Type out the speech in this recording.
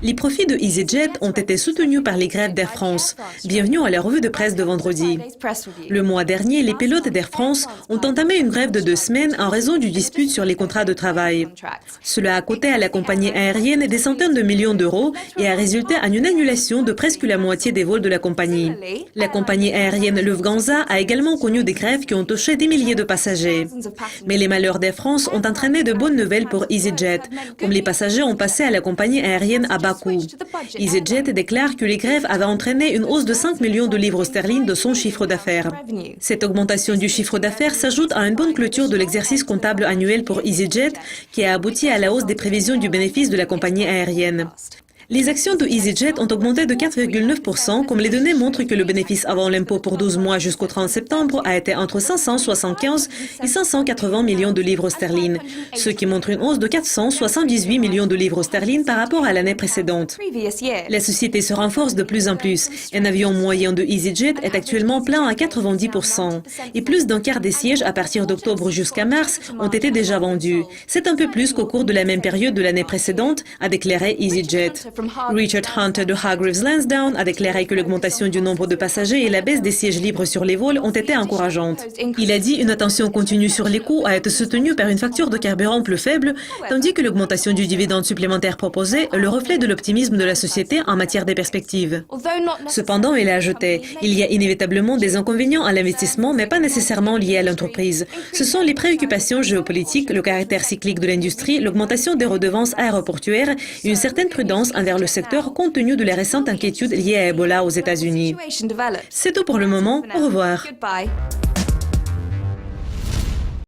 Les profits de EasyJet ont été soutenus par les grèves d'Air France. Bienvenue à la revue de presse de vendredi. Le mois dernier, les pilotes d'Air France ont entamé une grève de 2 semaines en raison du dispute sur les contrats de travail. Cela a coûté à la compagnie aérienne des centaines de millions d'euros et a résulté en une annulation de presque la moitié des vols de la compagnie. La compagnie aérienne Lufthansa a également connu des grèves qui ont touché des milliers de passagers. Mais les malheurs d'Air France ont entraîné de bonnes nouvelles pour EasyJet, comme les passagers ont passé à la compagnie aérienne à bas coût. EasyJet déclare que les grèves avaient entraîné une hausse de 5 millions de livres sterling de son chiffre d'affaires. Cette augmentation du chiffre d'affaires s'ajoute à une bonne clôture de l'exercice comptable annuel pour EasyJet, qui a abouti à la hausse des prévisions du bénéfice de la compagnie aérienne. Les actions de EasyJet ont augmenté de 4,9%, comme les données montrent que le bénéfice avant l'impôt pour 12 mois jusqu'au 30 septembre a été entre 575 et 580 millions de livres sterling, ce qui montre une hausse de 478 millions de livres sterling par rapport à l'année précédente. La société se renforce de plus en plus. Un avion moyen de EasyJet est actuellement plein à 90%. Et plus d'un quart des sièges à partir d'octobre jusqu'à mars ont été déjà vendus. C'est un peu plus qu'au cours de la même période de l'année précédente, a déclaré EasyJet. Richard Hunter de Hargreaves Lansdowne a déclaré que l'augmentation du nombre de passagers et la baisse des sièges libres sur les vols ont été encourageantes. Il a dit une attention continue sur les coûts a été soutenue par une facture de carburant plus faible, tandis que l'augmentation du dividende supplémentaire proposé est le reflet de l'optimisme de la société en matière des perspectives. Cependant, il a ajouté, il y a inévitablement des inconvénients à l'investissement, mais pas nécessairement liés à l'entreprise. Ce sont les préoccupations géopolitiques, le caractère cyclique de l'industrie, l'augmentation des redevances aéroportuaires et une certaine prudence envers le secteur compte tenu de la récente inquiétude liée à Ebola aux États-Unis. C'est tout pour le moment. Au revoir.